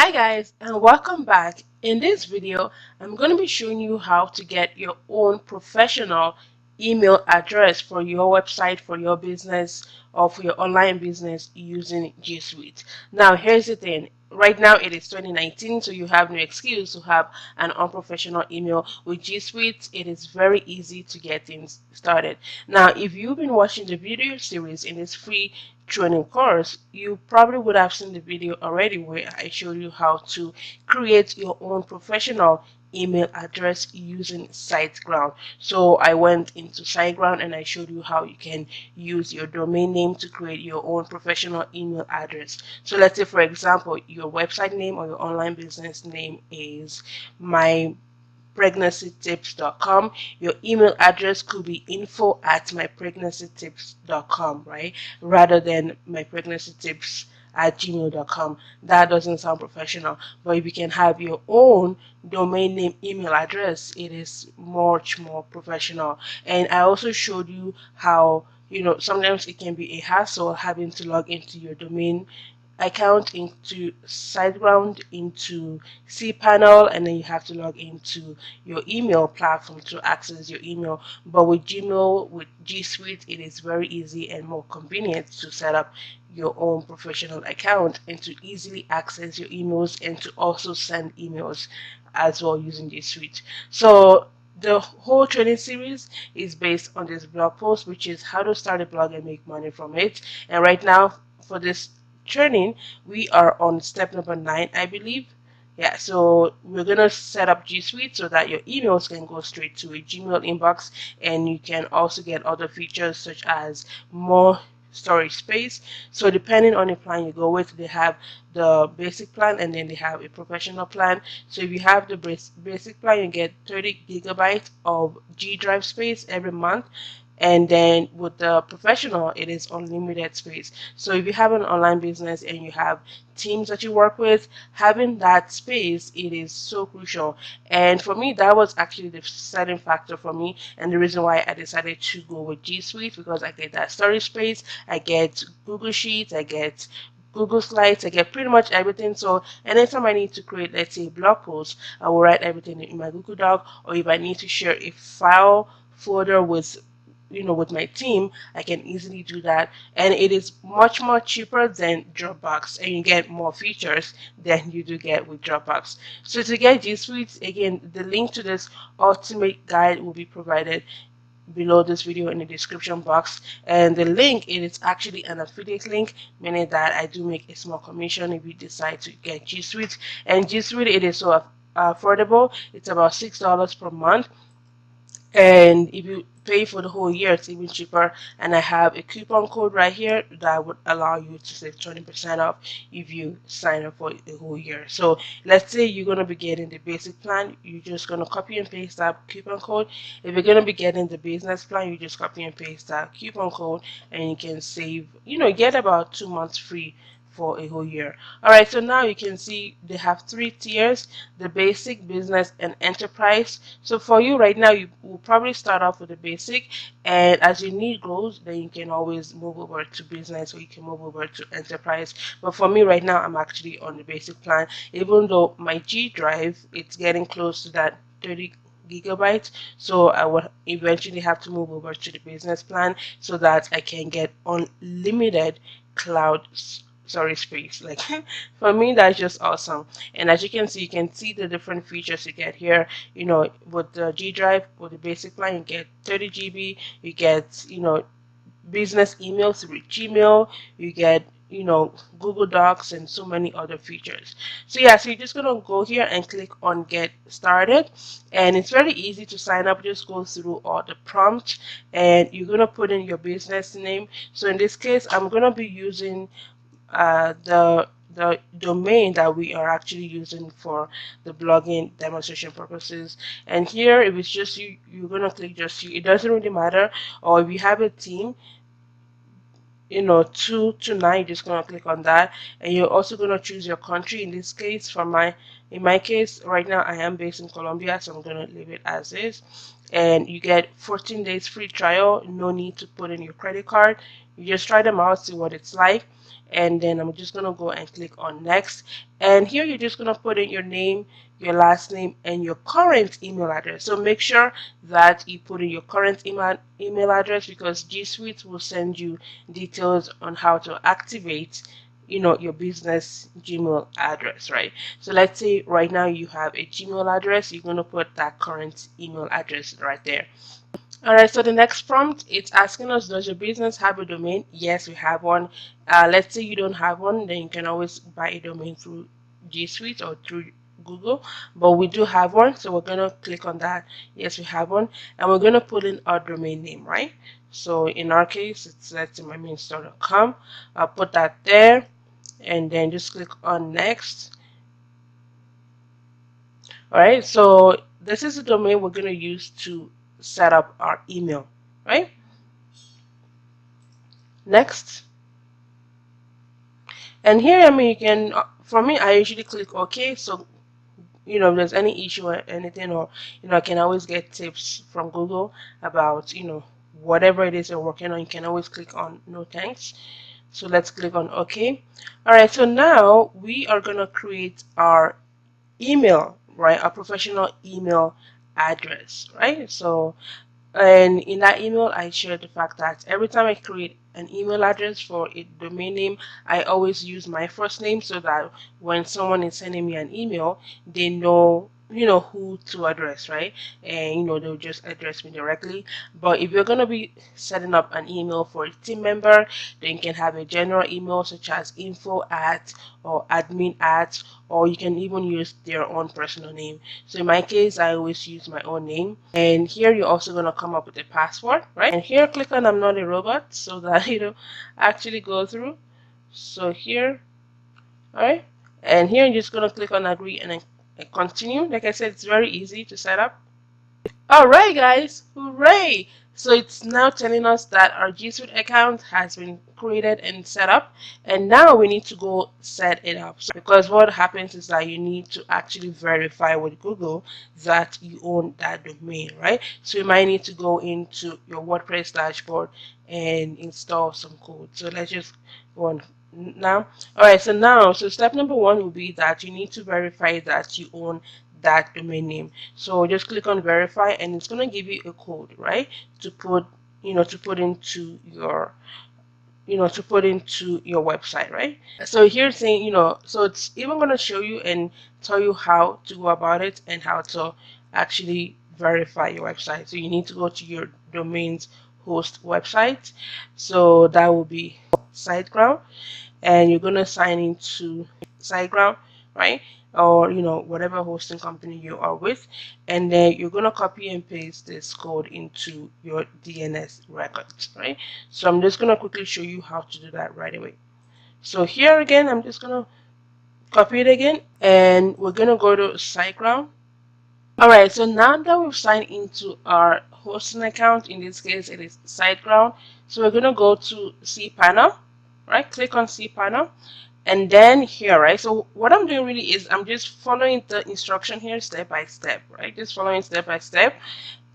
Hi guys, and welcome back. In this video, I'm going to be showing you how to get your own professional email address for your website, for your business, or for your online business using G Suite. Now, here's the thing. Right now it is 2019, so you have no excuse to have an unprofessional email. With G Suite, it is very easy to get things started. Now, if you've been watching the video series in this free training course, you probably would have seen the video already where I showed you how to create your own professional email address using SiteGround. So I went into SiteGround and I showed you how you can use your domain name to create your own professional email address. So let's say, for example, your website name or your online business name is my pregnancytips.com. Your email address could be info@mypregnancytips.com, right? Rather than mypregnancytips@gmail.com. That doesn't sound professional. But if you can have your own domain name email address, it is much more professional. And I also showed you how, sometimes it can be a hassle having to log into your domain account, into SiteGround, into cPanel, and then you have to log into your email platform to access your email. But with Gmail, with G Suite, it is very easy and more convenient to set up your own professional account and to easily access your emails and to also send emails as well using G Suite. So the whole training series is based on this blog post, which is how to start a blog and make money from it. And right now, for this training, we are on step number 9, I believe. Yeah, so we're gonna set up G Suite so that your emails can go straight to a Gmail inbox, and you can also get other features such as more storage space. So depending on the plan you go with, they have the basic plan and then they have a professional plan. So if you have the basic plan, you get 30 gigabytes of G drive space every month, and then with the professional it is unlimited space. So if you have an online business and you have teams that you work with, having that space, it is so crucial. And for me, that was actually the deciding factor for me and the reason why I decided to go with G Suite, because I get that storage space, I get Google Sheets, I get Google Slides, I get pretty much everything. So anytime I need to create, let's say, a blog post, I will write everything in my Google Doc, or if I need to share a file folder with with my team, I can easily do that. And it is much more cheaper than Dropbox, and you get more features than you do get with Dropbox. So to get G Suite, again, the link to this ultimate guide will be provided below this video in the description box, and the link, it is actually an affiliate link, meaning that I do make a small commission if you decide to get G Suite. And G Suite, it is so affordable. It's about $6 per month, and if you pay for the whole year, it's even cheaper. And I have a coupon code right here that would allow you to save 20% off if you sign up for a whole year. So let's say you're going to be getting the basic plan, you're just going to copy and paste that coupon code. If you're going to be getting the business plan, you just copy and paste that coupon code, and you can save, get about 2 months free for a whole year. Alright, so now you can see they have 3 tiers: the basic, business, and enterprise. So for you right now, you will probably start off with the basic, and as your need grows, then you can always move over to business, or you can move over to enterprise. But for me right now, I'm actually on the basic plan, even though my G drive, it's getting close to that 30 gigabytes. So I would eventually have to move over to the business plan so that I can get unlimited cloud space. Like, for me, that's just awesome. And as you can see the different features you get here. With the G drive, with the basic plan, you get 30 GB, you get business emails through Gmail, you get Google Docs, and so many other features. So yeah, so you're just gonna go here and click on get started, and it's very easy to sign up. Just go through all the prompts, and you're gonna put in your business name. So in this case, I'm gonna be using the domain that we are actually using for the blogging demonstration purposes. And here, if it's just you, you're gonna click just you. It doesn't really matter. Or if you have a team, 2 to 9, you're just gonna click on that, and you're also gonna choose your country. In this case, in my case right now, I am based in Colombia, so I'm gonna leave it as is. And you get 14 days free trial. No need to put in your credit card. You just try them out, see what it's like. and then I'm just gonna go and click on next. And here you're just gonna put in your name, your last name, and your current email address. So make sure that you put in your current email address, because G Suite will send you details on how to activate your business Gmail address, right? So let's say right now you have a Gmail address, you're going to put that current email address right there. All right, so the next prompt, it's asking us, does your business have a domain? Yes, we have one. Let's say you don't have one, then you can always buy a domain through G Suite or through Google, but we do have one, so we're going to click on that. Yes, we have one, and we're going to put in our domain name, right? So in our case, it's let's say mymainstore.com. I'll put that there, and then just click on next. All right, so this is the domain we're going to use to set up our email, right? Next. And here, I mean, you can, for me, I usually click OK. So, if there's any issue or anything, or, I can always get tips from Google about, whatever it is you're working on, you can always click on no thanks. So let's click on OK. All right, so now we are going to create our email, right? Our professional email address, right? So, and in that email, I shared the fact that every time I create an email address for a domain name, I always use my first name, so that when someone is sending me an email, they know who to address, right? And they'll just address me directly. But if you're going to be setting up an email for a team member, then you can have a general email such as info at or admin at, or you can even use their own personal name. So in my case, I always use my own name. And here you're also going to come up with a password, right? And here click on I'm not a robot, so that actually go through. So here, all right, and here you're just going to click on agree and then continue. Like I said, it's very easy to set up. Alright guys, hooray! So it's now telling us that our G Suite account has been created and set up, and now we need to go set it up. So, because what happens is that you need to actually verify with Google that you own that domain, right? So you might need to go into your WordPress dashboard and install some code. So let's just go on now. Alright, so step number one will be that you need to verify that you own that domain name. So just click on verify, and it's going to give you a code, right, to put into your website, right? So here it's saying, so it's even going to show you and tell you how to go about it and how to actually verify your website. So you need to go to your domain's host website. So that will be SiteGround, and you're going to sign into SiteGround, right? Or whatever hosting company you are with, and then you're going to copy and paste this code into your DNS records, right? So I'm just going to quickly show you how to do that right away. So here again, I'm just going to copy it again, and we're going to go to SiteGround. Alright, so now that we've signed into our hosting account, in this case it is SiteGround, so we're going to go to cPanel, right? Click on cPanel, and then here, right? So what I'm doing really is I'm just following the instruction here step by step, right? Just following step by step.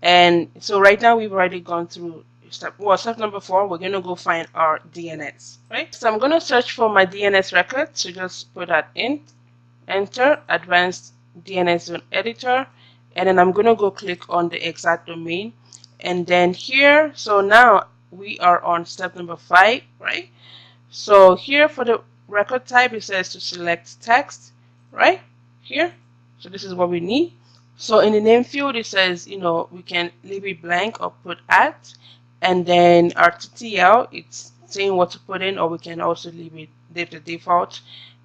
And so right now we've already gone through step number 4. We're going to go find our DNS, right? So I'm going to search for my DNS record. So just put that in, enter advanced DNS zone editor, and then I'm going to go click on the exact domain. And then here, so now we are on step number 5, right? So here for the record type, it says to select text, right here. So this is what we need. So in the name field, it says, we can leave it blank or put at, and then our TTL, it's saying what to put in, or we can also leave the default,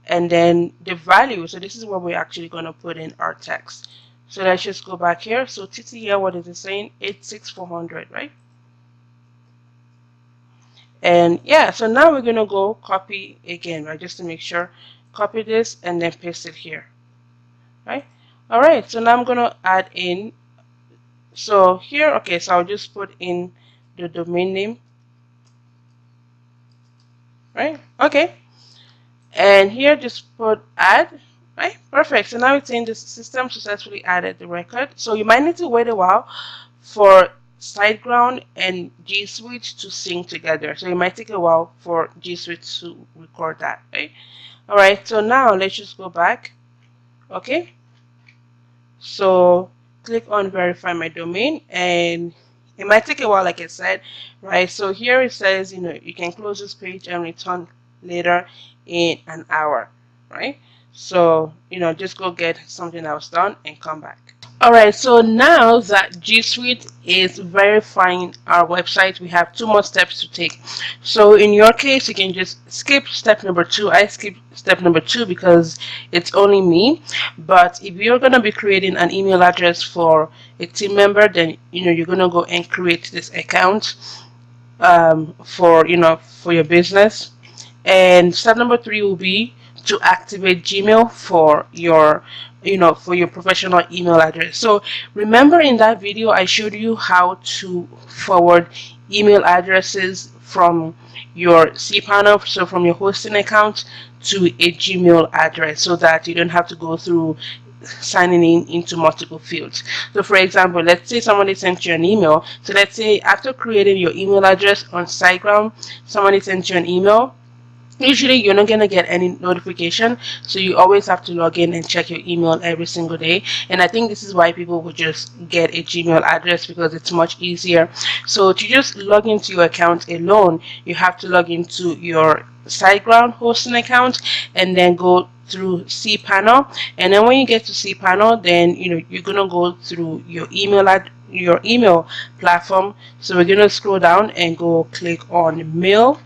and then the value. So this is what we're actually going to put in our text. So let's just go back here. So TTL, what is it saying? 86400, right? And yeah, so now we're going to go copy again, right, just to make sure. Copy this and then paste it here, right? All right, so now I'm going to add in, so here, okay, so I'll just put in the domain name, right? Okay, and here just put add, right? Perfect. So now it's saying the system successfully added the record. So you might need to wait a while for SiteGround and G Suite to sync together. So it might take a while for G Suite to record that, right? All right, so now let's just go back. Okay, so click on verify my domain, and it might take a while, like I said, right? So here it says, you can close this page and return later in an hour, right? So, just go get something else done and come back. Alright, so now that G Suite is verifying our website, we have 2 more steps to take. So in your case, you can just skip step number 2. I skip step number 2 because it's only me. But if you're going to be creating an email address for a team member, then you're going to go and create this account for your business. And step number 3 will be to activate Gmail for your professional email address. So remember, in that video I showed you how to forward email addresses from your cPanel, so from your hosting account, to a Gmail address, so that you don't have to go through signing in into multiple fields. So for example, let's say somebody sent you an email. So let's say after creating your email address on SiteGround, somebody sent you an email. Usually you're not going to get any notification, so you always have to log in and check your email every single day. And I think this is why people would just get a Gmail address, because it's much easier. So to just log into your account alone, you have to log into your SiteGround hosting account and then go through cPanel. And then when you get to cPanel, then you're gonna go through your email platform. So we're gonna scroll down and go click on mail.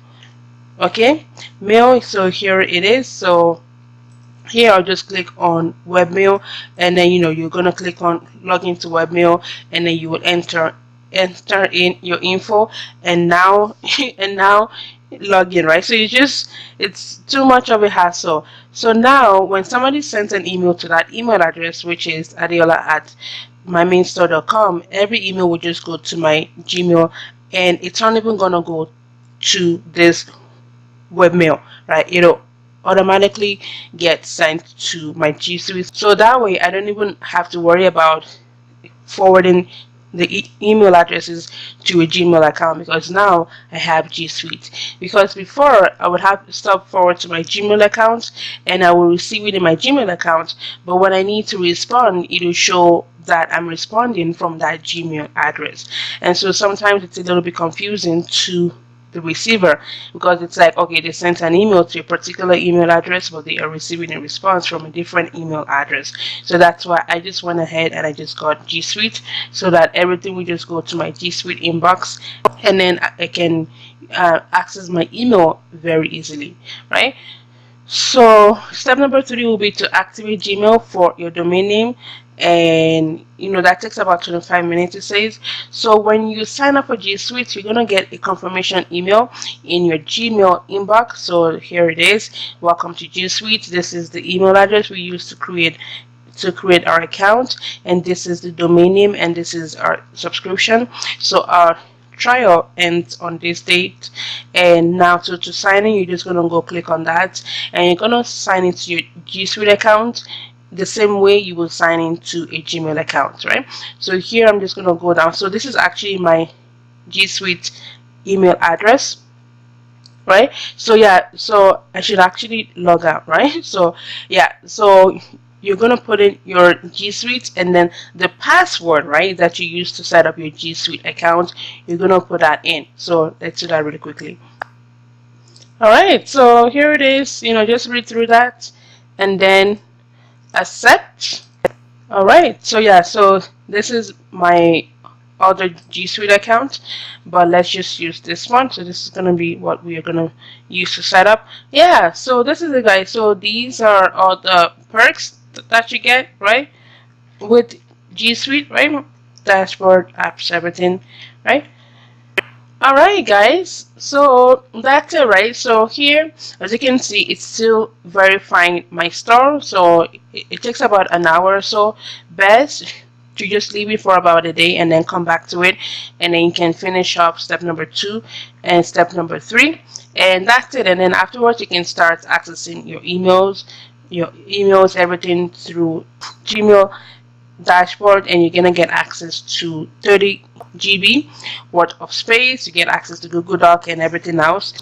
Okay, mail. So here it is. So here I'll just click on webmail, and then you're gonna click on log into webmail, and then you will enter in your info, and now log in, right? So it's too much of a hassle. So now when somebody sends an email to that email address, which is adiola@mymainstore.com, every email will just go to my Gmail, and it's not even gonna go to this webmail, right? It'll automatically get sent to my G Suite. So that way I don't even have to worry about forwarding the email addresses to a Gmail account, because now I have G Suite. Because before I would have to stop forward to my Gmail account and I will receive it in my Gmail account, but when I need to respond, it will show that I'm responding from that Gmail address. And so sometimes it's a little bit confusing to the receiver, because it's like, okay, they sent an email to a particular email address, but they are receiving a response from a different email address. So that's why I just went ahead and I just got G Suite, so that everything will just go to my G Suite inbox, and then I can access my email very easily, right? So step number 3 will be to activate Gmail for your domain name, and that takes about 25 minutes, it says. So when you sign up for G Suite, you're gonna get a confirmation email in your Gmail inbox. So here it is: welcome to G Suite. This is the email address we use to create our account, and this is the domain name, and this is our subscription. So our trial ends on this date, and now to sign in, you're just gonna go click on that, and you're gonna sign into your G Suite account the same way you will sign into a Gmail account, right? So here I'm just gonna go down. So this is actually my G Suite email address, right? So yeah, so I should actually log out, right? So yeah, so you're gonna put in your G Suite, and then the password, right, that you use to set up your G Suite account, you're gonna put that in. So let's do that really quickly. All right, so here it is. Just read through that and then accept. All right, so yeah, so this is my other G Suite account, but let's just use this one. So this is gonna be what we are gonna use to set up. Yeah, so this is it, guys. So these are all the perks that you get, right, with G Suite, right? Dashboard, apps, everything, right? Alright guys, so that's it, right? So here, as you can see, it's still verifying my store. So it takes about an hour or so. Best to just leave it for about a day and then come back to it, and then you can finish up step number 2 and step number 3, and that's it. And then afterwards you can start accessing your emails, everything through Gmail dashboard, and you're gonna get access to 30 GB worth of space. You get access to Google Doc and everything else.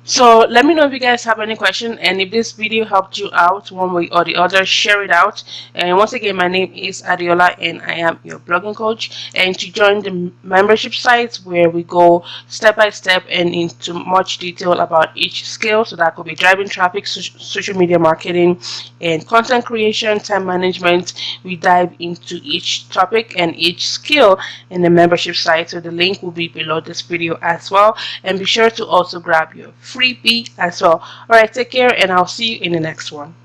So let me know if you guys have any question, and if this video helped you out one way or the other, share it out. And once again, my name is Adiola and I am your blogging coach. And to join the membership sites where we go step by step and into much detail about each skill, so that could be driving traffic, social media marketing, and content creation, time management. We dive into each topic and each skill in the membership site, so the link will be below this video as well. And be sure to also grab your freebie as well. Alright, take care and I'll see you in the next one.